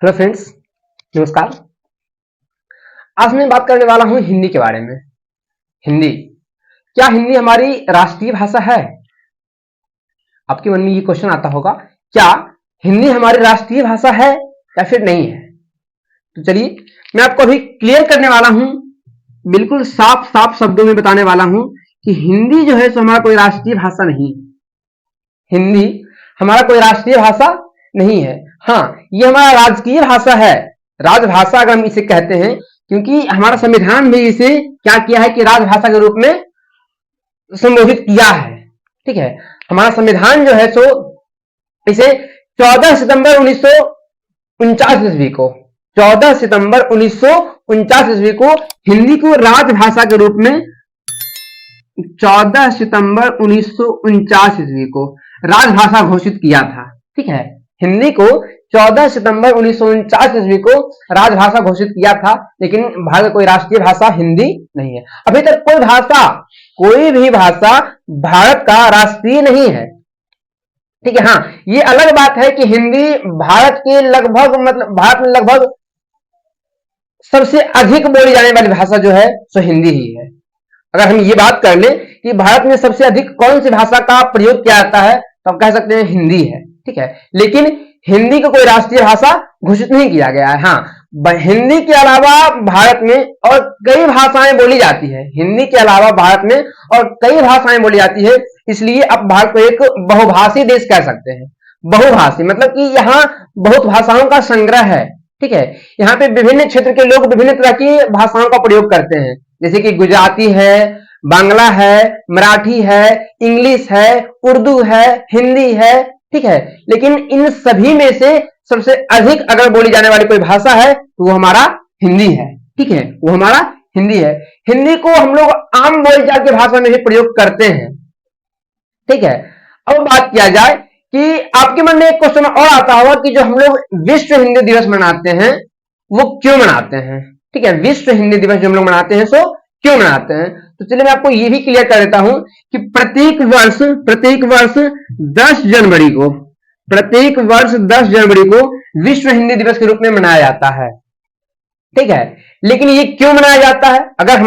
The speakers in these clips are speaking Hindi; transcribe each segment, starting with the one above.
हेलो फ्रेंड्स, नमस्कार। आज मैं बात करने वाला हूं हिंदी के बारे में। हिंदी, क्या हिंदी हमारी राष्ट्रीय भाषा है? आपके मन में ये क्वेश्चन आता होगा, क्या हिंदी हमारी राष्ट्रीय भाषा है या फिर नहीं है? तो चलिए मैं आपको अभी क्लियर करने वाला हूं, बिल्कुल साफ साफ शब्दों में बताने वाला हूं कि हिंदी जो है सो हमारा कोई राष्ट्रीय भाषा नहीं है। हिंदी हमारा कोई राष्ट्रीय भाषा नहीं है। हाँ, ये हमारा राजकीय भाषा है, राजभाषा अगर हम इसे कहते हैं, क्योंकि हमारा संविधान भी इसे क्या किया है कि राजभाषा के रूप में संबोधित किया है। ठीक है, हमारा संविधान जो है सो इसे 14 सितंबर 1949 ईस्वी को 14 सितंबर 1949 ईस्वी को हिंदी को राजभाषा के रूप में 14 सितंबर 1949 ईस्वी को राजभाषा घोषित किया था। ठीक है, हिंदी को 14 सितंबर 1949 ईस्वी को राजभाषा घोषित किया था, लेकिन भारत कोई राष्ट्रीय भाषा हिंदी नहीं है। अभी तक कोई भी भाषा भारत का राष्ट्रीय नहीं है। ठीक है, हाँ, ये अलग बात है कि हिंदी भारत में लगभग सबसे अधिक बोली जाने वाली भाषा जो है सो हिंदी ही है। अगर हम ये बात कर लें कि भारत में सबसे अधिक कौन सी भाषा का प्रयोग किया जाता है, तो हम कह सकते हैं हिंदी है। ठीक है, लेकिन हिंदी को कोई राष्ट्रीय भाषा घोषित नहीं किया गया है। हाँ, हिंदी के अलावा भारत में और कई भाषाएं बोली जाती है। हिंदी के अलावा भारत में और कई भाषाएं बोली जाती है, इसलिए अब भारत को एक बहुभाषी देश कह सकते हैं। बहुभाषी मतलब कि यहाँ बहुत भाषाओं का संग्रह है। ठीक है, यहाँ पे विभिन्न क्षेत्र के लोग विभिन्न तरह की भाषाओं का प्रयोग करते हैं, जैसे कि गुजराती है, बांग्ला है, मराठी है, इंग्लिश है, उर्दू है, हिंदी है। ठीक है, लेकिन इन सभी में से सबसे अधिक अगर बोली जाने वाली कोई भाषा है तो वो हमारा हिंदी है। ठीक है, वो हमारा हिंदी है। हिंदी को हम लोग आम बोलचाल की भाषा में भी प्रयोग करते हैं। ठीक है, अब बात किया जाए कि आपके मन में एक क्वेश्चन और आता होगा कि जो हम लोग विश्व हिंदी दिवस मनाते हैं वो क्यों मनाते हैं? ठीक है, विश्व हिंदी दिवस जो हम लोग मनाते हैं सो क्यों मनाते हैं? तो चलिए मैं आपको ये भी क्लियर कर देता हूं कि प्रत्येक वर्ष 10 जनवरी को विश्व हिंदी दिवस के रूप में मनाया जाता है। ठीक है, लेकिन ये क्यों मनाया जाता है? अगर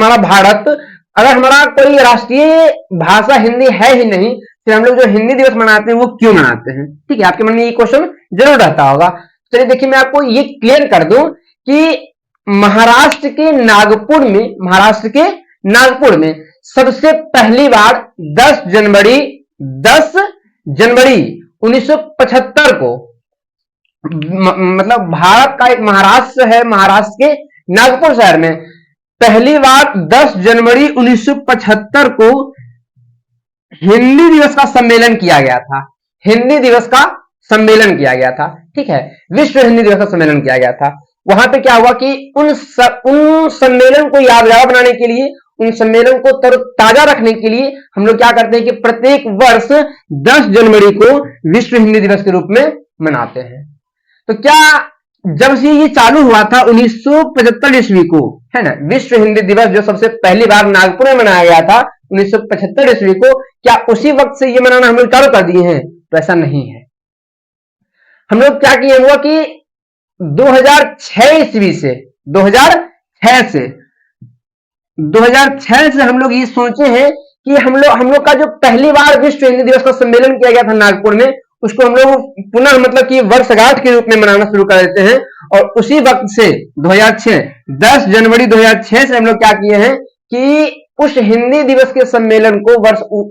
हमारा कोई राष्ट्रीय भाषा हिंदी है ही नहीं, फिर हम लोग जो हिंदी दिवस मनाते हैं वो क्यों मनाते हैं? ठीक है, आपके मन में ये क्वेश्चन जरूर रहता होगा। चलिए देखिए, मैं आपको ये क्लियर कर दूं कि महाराष्ट्र के नागपुर में सबसे पहली बार 10 जनवरी 1975 को, मतलब भारत का एक महाराष्ट्र है, महाराष्ट्र के नागपुर शहर में पहली बार 10 जनवरी 1975 को हिंदी दिवस का सम्मेलन किया गया था। हिंदी दिवस का सम्मेलन किया गया था। ठीक है, विश्व हिंदी दिवस का सम्मेलन किया गया था। वहां पे क्या हुआ कि उन सम्मेलन को यादगार बनाने के लिए, उन सम्मेलन को ताजा रखने के लिए हम लोग क्या करते हैं कि प्रत्येक वर्ष 10 जनवरी को विश्व हिंदी दिवस के रूप में मनाते हैं। तो क्या जब से ये चालू हुआ था 1975 ईस्वी को, है ना, विश्व हिंदी दिवस जो सबसे पहली बार नागपुर में मनाया गया था 1975 ईस्वी को, क्या उसी वक्त से ये मनाना हम लोग चालू कर दिए हैं? तो ऐसा नहीं है। हम लोग क्या किए हुआ कि 2006 ईस्वी से 2006 से हम लोग ये सोचे हैं कि हम लोग का जो पहली बार विश्व हिंदी दिवस का सम्मेलन किया गया था नागपुर में, उसको हम लोग पुनः मतलब कि वर्षगांठ के रूप में मनाना शुरू कर देते हैं। और उसी वक्त से 10 जनवरी 2006 से हम लोग क्या किए हैं कि उस हिंदी दिवस के सम्मेलन को,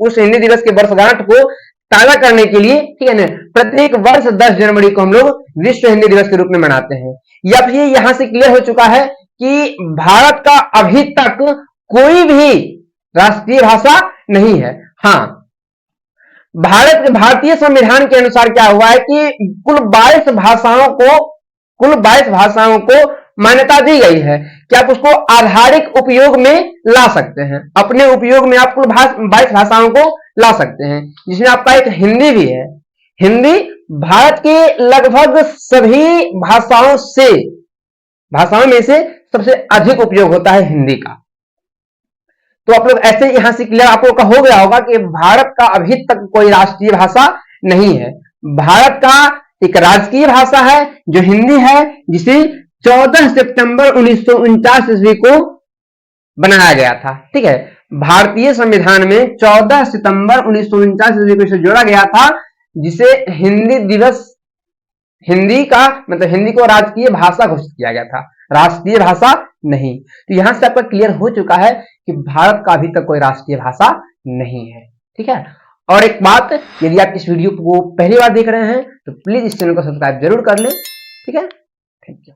उस हिंदी दिवस के वर्षगांठ को ताजा करने के लिए, ठीक है ना, प्रत्येक वर्ष 10 जनवरी को हम लोग विश्व हिंदी दिवस के रूप में मनाते हैं। या फिर यहां से क्लियर हो चुका है कि भारत का अभी तक कोई भी राष्ट्रीय भाषा नहीं है। हाँ, भारतीय संविधान के अनुसार क्या हुआ है कि कुल 22 भाषाओं को मान्यता दी गई है कि आप उसको आधारिक उपयोग में ला सकते हैं। अपने उपयोग में आप कुल 22 भाषाओं को ला सकते हैं, जिसमें आपका एक हिंदी भी है। हिंदी भारत के लगभग सभी भाषाओं में से सबसे अधिक उपयोग होता है हिंदी का। तो आप लोग ऐसे यहां से क्लियर आप लोग का हो गया होगा कि भारत का अभी तक कोई राष्ट्रीय भाषा नहीं है। भारत का एक राजकीय भाषा है जो हिंदी है, जिसे 14 सितंबर 1949 ईस्वी को बनाया गया था। ठीक है, भारतीय संविधान में 14 सितंबर 1949 ईस्वी को इसे जोड़ा गया था, जिसे हिंदी दिवस, हिंदी का मतलब हिंदी को राजकीय भाषा घोषित किया गया था, राष्ट्रीय भाषा नहीं। तो यहां से आपका क्लियर हो चुका है कि भारत का अभी तक कोई राष्ट्रीय भाषा नहीं है। ठीक है, और एक बात, यदि आप इस वीडियो को पहली बार देख रहे हैं तो प्लीज इस चैनल को सब्सक्राइब जरूर कर लें। ठीक है, थैंक यू।